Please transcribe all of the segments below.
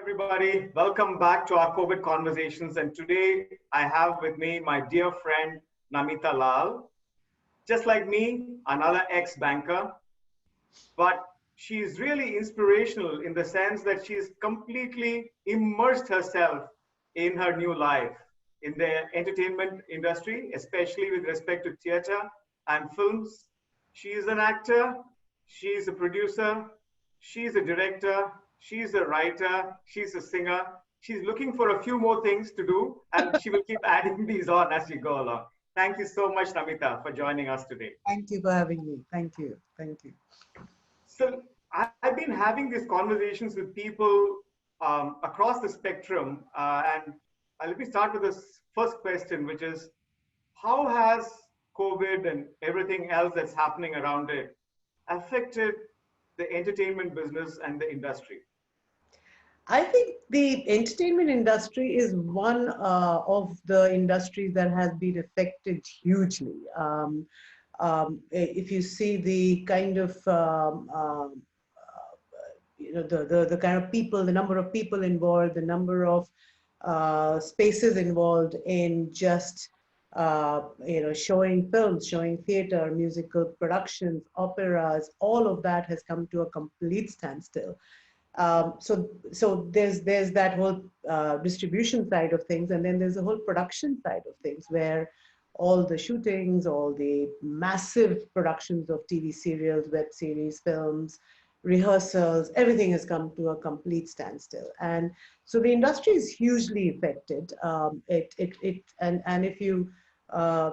everybody. Welcome back to our COVID conversations. And today I have with me my dear friend Namita Lal. Just like me, another ex banker, but she's really inspirational in the sense that she's completely immersed herself in her new life in the entertainment industry, especially with respect to theater and films. She is an actor, she's a producer, she's a director, she's a writer, she's a singer. She's looking for a few more things to do, and she will keep adding these on as we go along. Thank you so much, Namita, for joining us today. Thank you for having me. Thank you. Thank you. So I've been having these conversations with people across the spectrum, and let me start with this first question, which is, how has COVID and everything else that's happening around it affected the entertainment business and the industry? I think the entertainment industry is one of the industries that has been affected hugely. If you see the kind of the kind of people, the number of people involved, the number of spaces involved in just showing films, showing theater, musical productions, operas, all of that has come to a complete standstill. So there's that whole distribution side of things, and then there's a whole production side of things where all the shootings, all the massive productions of TV serials, web series, films, rehearsals, everything has come to a complete standstill. And so the industry is hugely affected. And if you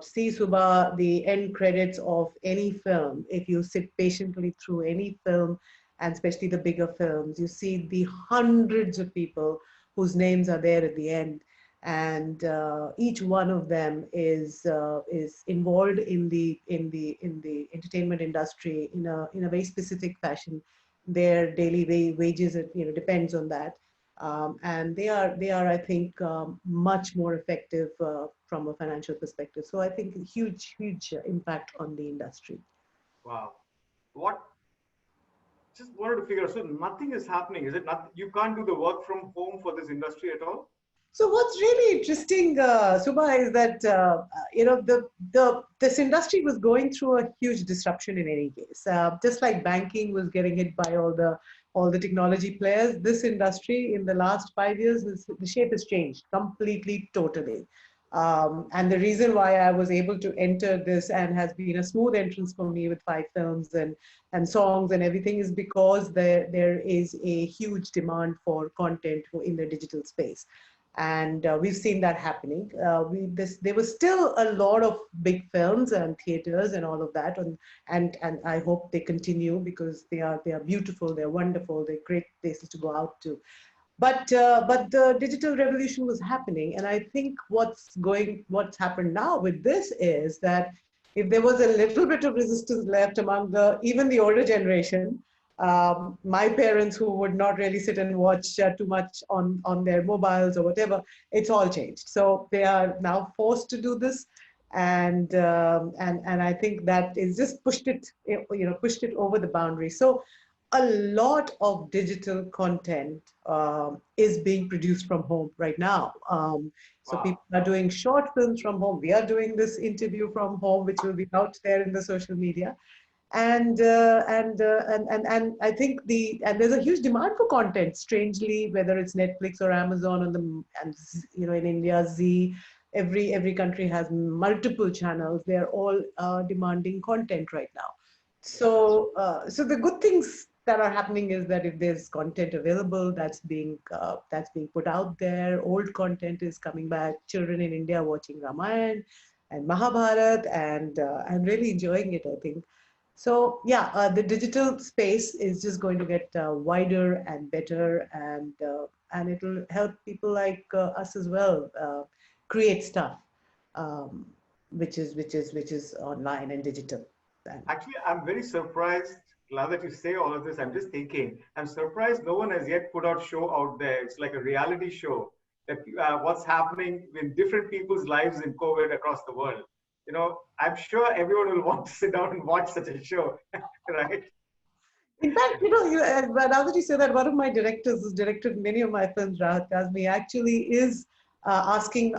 see, Subha, the end credits of any film, if you sit patiently through any film, and especially the bigger films, you see the hundreds of people whose names are there at the end, and each one of them is involved in the entertainment industry in a very specific fashion. Their daily wages, depends on that, and they are I think much more effective from a financial perspective. So I think huge impact on the industry. Wow. What? Just wanted to figure out. So nothing is happening. Is it not? You can't do the work from home for this industry at all? So what's really interesting, Subha, is that this industry was going through a huge disruption in any case. Just like banking was getting hit by all the technology players, this industry in the last 5 years, the shape has changed completely, totally. And the reason why I was able to enter this and has been a smooth entrance for me with 5 films and songs and everything is because there is a huge demand for content in the digital space. And we've seen that happening. There was still a lot of big films and theaters and all of that, and I hope they continue because they are beautiful, they're wonderful, they're great places to go out to. But the digital revolution was happening, and I think what's happened now with this is that if there was a little bit of resistance left among even the older generation, my parents who would not really sit and watch too much on their mobiles or whatever, it's all changed. So they are now forced to do this, and I think that is just pushed it over the boundary. So a lot of digital content is being produced from home right now. So people are doing short films from home. We are doing this interview from home, which will be out there in the social media. And I think there's a huge demand for content. Strangely, whether it's Netflix or Amazon in India, Z, every country has multiple channels. They're all demanding content right now. So the good things that are happening is that if there's content available, that's being put out there. Old content is coming back. Children in India are watching Ramayana and Mahabharata and really enjoying it, I think. So yeah, the digital space is just going to get wider and better, and it'll help people like us as well create stuff, which is online and digital. Actually, I'm very surprised. Now that you say all of this, I'm just thinking, I'm surprised no one has yet put out show out there. It's like a reality show that what's happening in different people's lives in COVID across the world. I'm sure everyone will want to sit down and watch such a show, right? In fact, now that you say that, one of my directors who's directed many of my films, Rahat Kazmi, actually is asking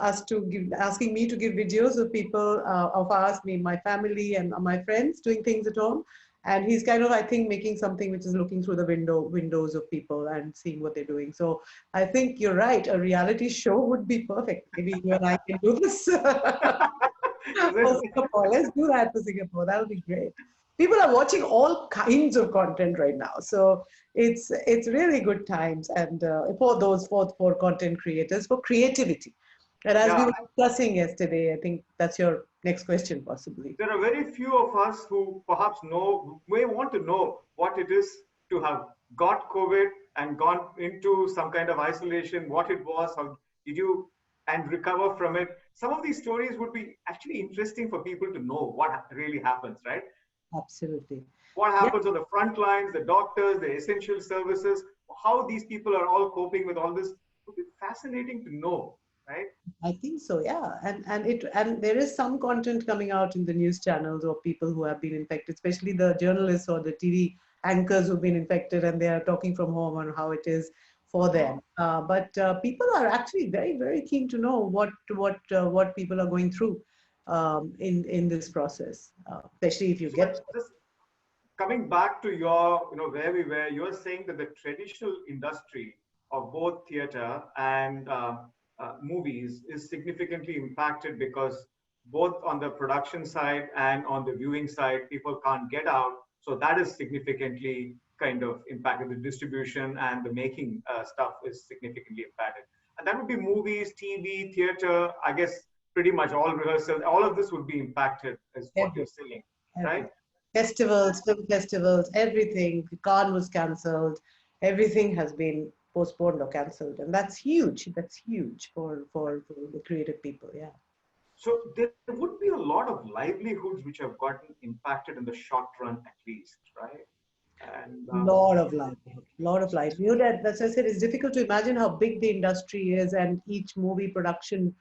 me to give videos of people of us, me, my family, and my friends doing things at home. And he's kind of, I think, making something which is looking through the windows of people and seeing what they're doing. So I think you're right. A reality show would be perfect. Maybe you and I can do this. Is For it? Singapore. Let's do that for Singapore. That would be great. People are watching all kinds of content right now, so it's really good times, and for those for content creators, for creativity. And as we Yeah, were discussing yesterday, I think that's your next question, possibly. there are very few of us who perhaps may want to know what it is to have got COVID and gone into some kind of isolation, what it was, how did you, and recover from it. Some of these stories would be actually interesting for people to know what really happens, right? Absolutely. What Yeah, happens on the front lines, the doctors, the essential services, how these people are all coping with all this. It would be fascinating to know, right? I think so, yeah. And there is some content coming out in the news channels of people who have been infected, especially the journalists or the TV anchors who've been infected, and they are talking from home on how it is for them. But people are actually very, very keen to know what people are going through in this process, especially if you So, get. but just coming back to your, where we were, you're saying that the traditional industry of both theater and movies is significantly impacted because both on the production side and on the viewing side, people can't get out. So that is significantly kind of impacted. The distribution and the making stuff is significantly impacted. And that would be movies, TV, theater, I guess pretty much all rehearsals, all of this would be impacted, is what you're Everything, saying, right? everything. Festivals, film festivals, everything. Cannes was cancelled. Everything has been postponed or cancelled, and that's huge. That's huge for the creative people. Yeah, So there would be a lot of livelihoods which have gotten impacted in the short run, at least, right? And lot of livelihood. And as I said, it's difficult to imagine how big the industry is, and each movie production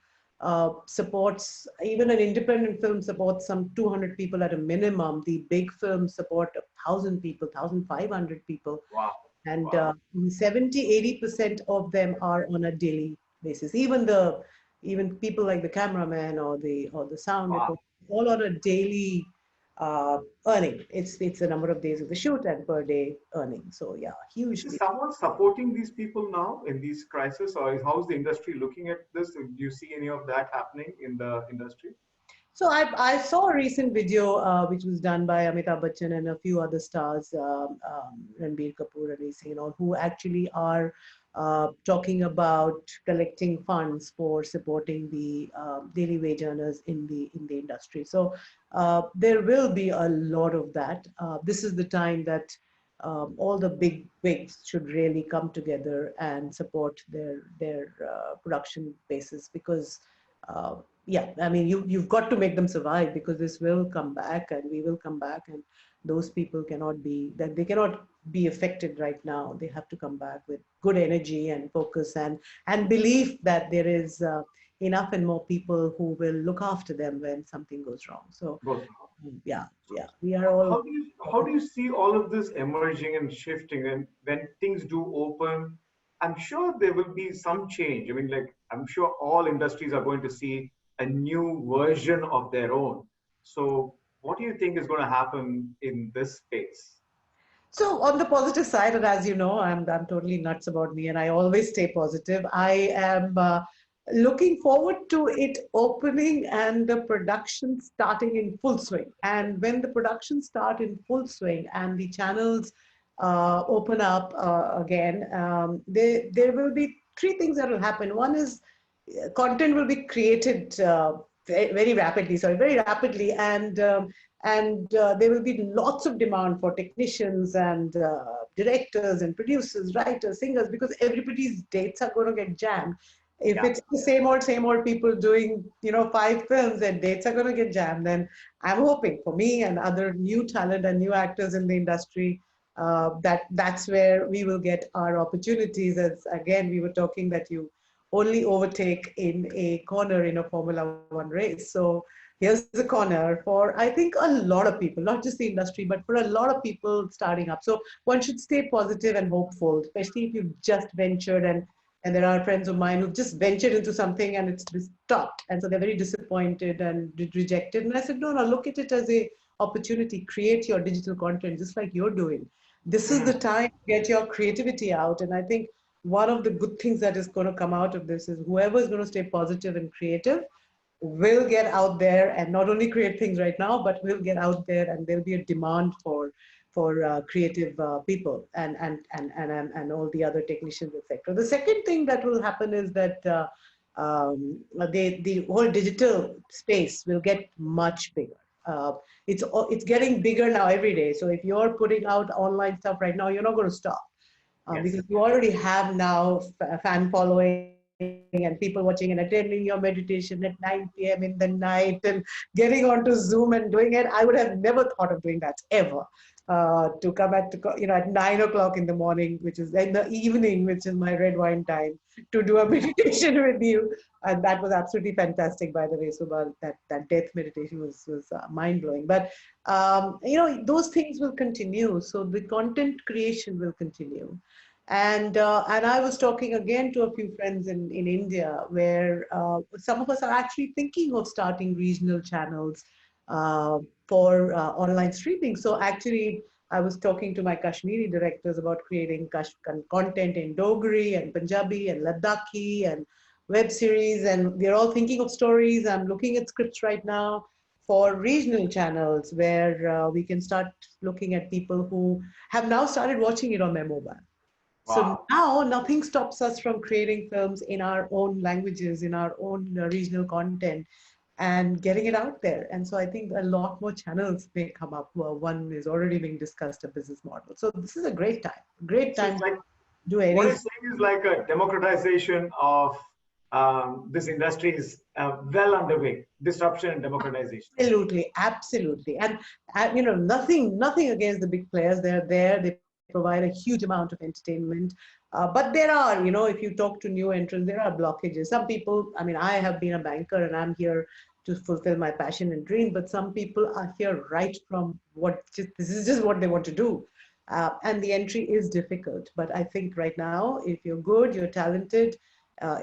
supports, even an independent film supports some 200 people at a minimum. The big films support 1,000 people, 1,500 people, wow, and wow, 70-80% of them are on a daily basis. Even people like the cameraman or the sound wow. report, all on a daily earning. It's the number of days of the shoot and per day earning. So yeah, Is hugely. someone supporting these people now in these crises, or how's the industry looking at this? Do you see any of that happening in the industry? So I saw a recent video which was done by Amitabh Bachchan and a few other stars, Ranbir Kapoor and Singh and all, who actually are talking about collecting funds for supporting the daily wage earners in the industry. So there will be a lot of that. This is the time that all the big wigs should really come together and support their production bases, because uh, yeah, I mean, you've got to make them survive, because this will come back and we will come back, and those people they cannot be affected right now. They have to come back with good energy and focus and belief that there is enough and more people who will look after them when something goes wrong. So Both. yeah, So yeah, we are all. how do you see all of this emerging and shifting? And when things do open, I'm sure there will be some change. I mean, like I'm sure all industries are going to see a new version of their own. So what do you think is going to happen in this space? So on the positive side, and as you know, I'm totally nuts about me, and I always stay positive. I am looking forward to it opening and the production starting in full swing. And when the production start in full swing and the channels open up again, there will be three things that will happen. One is content will be created very rapidly, sorry, very rapidly, and there will be lots of demand for technicians and directors and producers, writers, singers, because everybody's dates are going to get jammed. If Yeah. it's the same old people doing, 5 films, and dates are going to get jammed, then I'm hoping for me and other new talent and new actors in the industry, that's where we will get our opportunities. As again, we were talking that you only overtake in a corner in a Formula One race. So here here's a corner for, I think, a lot of people, not just the industry, but for a lot of people starting up. So one should stay positive and hopeful, especially if you've just ventured, and there are friends of mine who've just ventured into something and it's stopped. And so they're very disappointed and rejected. And I said, no, no, look at it as a opportunity. Create your digital content just like you're doing. This is the Mm. time to get your creativity out. And I think one of the good things that is going to come out of this is whoever is going to stay positive and creative will get out there and not only create things right now, but will get out there, and there'll be a demand for creative people and all the other technicians, etc. The second thing that will happen is that the whole digital space will get much bigger. It's getting bigger now every day. So if you're putting out online stuff right now, you're not going to stop because Yes. you already have now fan following and people watching and attending your meditation at 9 p.m. in the night and getting onto Zoom and doing it. I would have never thought of doing that ever. To come at 9 o'clock in the morning, which is in the evening, which is my red wine time, to do a meditation with you, and that was absolutely fantastic. By the way, Subha, that death meditation was mind blowing. But those things will continue. So the content creation will continue. And I was talking again to a few friends in India where some of us are actually thinking of starting regional channels for online streaming. So actually, I was talking to my Kashmiri directors about creating content in Dogri and Punjabi and Ladakhi and web series, and we're all thinking of stories. I'm looking at scripts right now for regional channels where we can start looking at people who have now started watching it on their mobile. So Wow. now nothing stops us from creating films in our own languages, in our own regional content, and getting it out there. And so I think a lot more channels may come up. Well, one is already being discussed, a business model. So this is a great So it's time like to do what anything. it's saying is like a democratization of this industry is well underway. Disruption and democratization. Absolutely, absolutely. And nothing against the big players. They're there. They provide a huge amount of entertainment. But there are, if you talk to new entrants, there are blockages. Some people, I mean, I have been a banker and I'm here to fulfill my passion and dream, but some people are here right from this is just what they want to do. And the entry is difficult. But I think right now, if you're good, you're talented,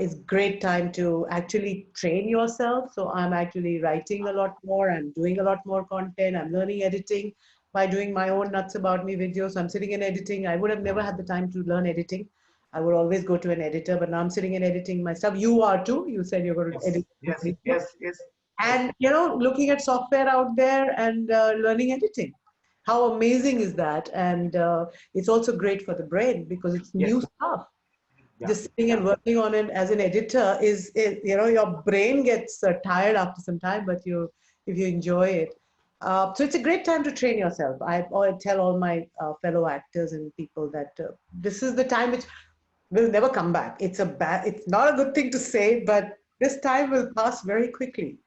it's great time to actually train yourself. So I'm actually writing a lot more. I'm doing a lot more content. I'm learning editing by doing my own nuts about me videos. So I'm sitting in editing. I would have never had the time to learn editing. I would always go to an editor, but now I'm sitting in editing my stuff. You are too. You said you're going to Yes, edit yes, video. yes, yes, yes, And looking at software out there and learning editing. How amazing is that? And it's also great for the brain because it's yes. new stuff. Yeah, Just sitting yeah. and working on it as an editor is your brain gets tired after some time, but if you enjoy it. So it's a great time to train yourself. I tell all my fellow actors and people that this is the time which will never come back. It's not a good thing to say, but this time will pass very quickly.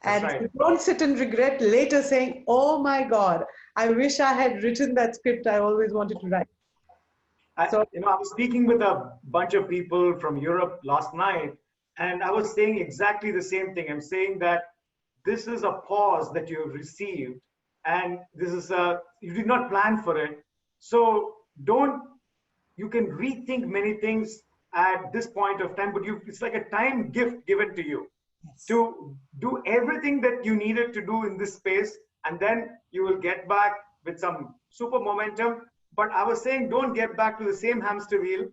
That's And right. you don't sit and regret later saying, oh my God, I wish I had written that script I always wanted to write. So I was speaking with a bunch of people from Europe last night, and I was saying exactly the same thing. I'm saying that this is a pause that you have received, and this is you did not plan for it. So don't you can rethink many things at this point of time, but it's like a time gift given to you yes. to do everything that you needed to do in this space, and then you will get back with some super momentum. But I was saying, don't get back to the same hamster wheel.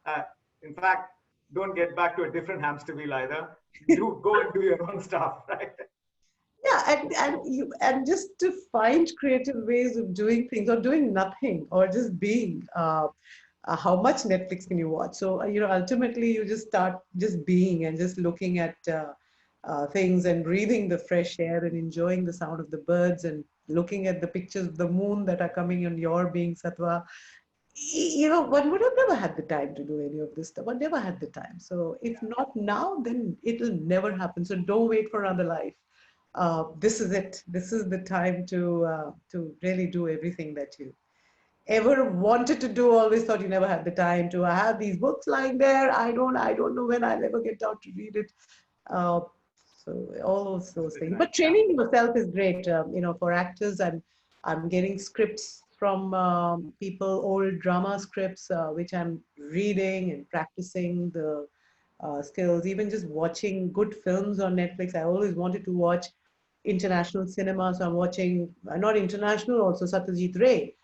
uh, in fact, don't get back to a different hamster wheel either. Do go and do your own stuff, right? Yeah, and just to find creative ways of doing things or doing nothing or just being. How much Netflix can you watch? So ultimately you just start just being and just looking at things and breathing the fresh air and enjoying the sound of the birds and looking at the pictures of the moon that are coming on your being Sattva. One would have never had the time to do any of this stuff. One never had the time. So if not now, then it'll never happen. So don't wait for another life. This is it. This is the time to really do everything that you ever wanted to do. Always thought you never had the time to. I have these books lying there. I don't know when I'll ever get out to read it. Uh, So all those things. But Yeah. training yourself is great. For actors, I'm getting scripts from people, old drama scripts, which I'm reading and practicing the skills. Even just watching good films on Netflix. I always wanted to watch international cinema, so I'm watching not international, also Satyajit Ray.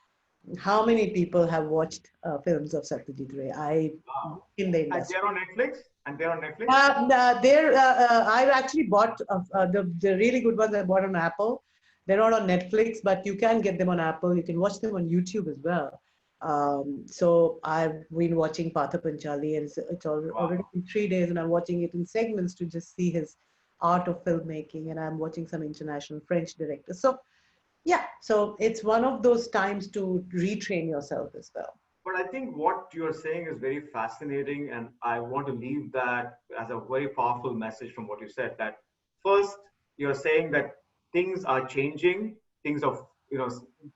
How many people have watched films of Satyajit Ray? I Wow. in the And industry. they're on Netflix? And they're on Netflix? I've actually bought the really good ones I bought on Apple. They're not on Netflix, but you can get them on Apple. You can watch them on YouTube as well. So I've been watching Patha Panchali, and already Wow. in 3 days, and I'm watching it in segments to just see his art of filmmaking. And I'm watching some international French directors. So yeah, so it's one of those times to retrain yourself as well. But I think what you're saying is very fascinating, and I want to leave that as a very powerful message from what you said. That first, you're saying that things are changing, things of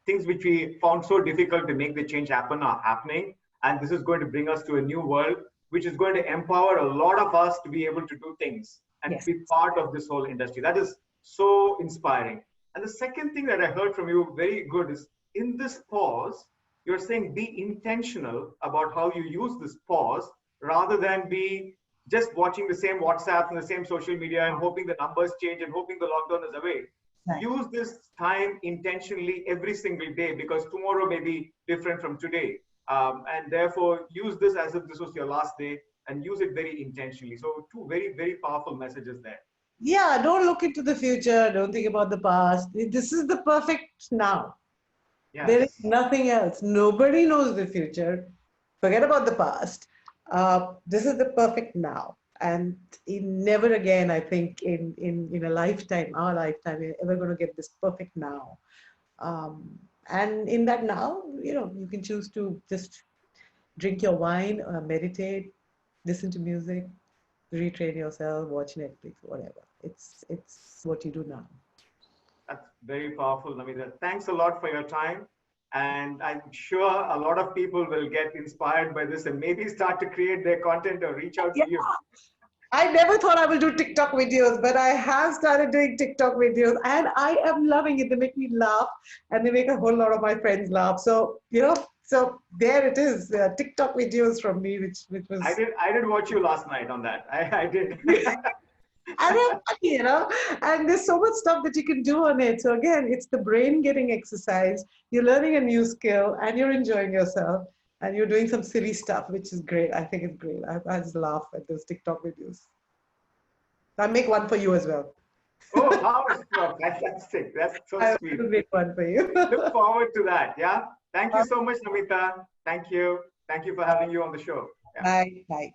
things which we found so difficult to make the change happen are happening, and this is going to bring us to a new world, which is going to empower a lot of us to be able to do things and Yes. be part of this whole industry. That is so inspiring. And the second thing that I heard from you very good is in this pause you're saying be intentional about how you use this pause rather than be just watching the same WhatsApp and the same social media and hoping the numbers change and hoping the lockdown is away. Right. Use this time intentionally every single day because tomorrow may be different from today. And therefore, use this as if this was your last day and use it very intentionally. So, two very, very powerful messages there. Yeah, don't look into the future. Don't think about the past. This is the perfect now. There is Yes. nothing else. Nobody knows the future. Forget about the past. This is the perfect now. And never again, I think, in a lifetime, our lifetime, we're ever going to get this perfect now. And in that now, you can choose to just drink your wine, meditate, listen to music, retrain yourself, watch Netflix, whatever. It's what you do now. That's very powerful, Namita. Thanks a lot for your time. And I'm sure a lot of people will get inspired by this and maybe start to create their content or reach out Yeah, to you. I never thought I will do TikTok videos, but I have started doing TikTok videos and I am loving it. They make me laugh and they make a whole lot of my friends laugh. So, so there it is, TikTok videos from me, which was I did watch you last night on that. I did. and I'm funny, and there's so much stuff that you can do on it. So again, it's the brain getting exercise. You're learning a new skill and you're enjoying yourself and you're doing some silly stuff, which is great. I think it's great. I just laugh at those TikTok videos. I'll make one for you as well. Oh, how fantastic. That's so I sweet. will make one for you. Look forward to that. Yeah. Thank you so much, Namita. Thank you. Thank you for having you on the show. Yeah. Bye. Bye.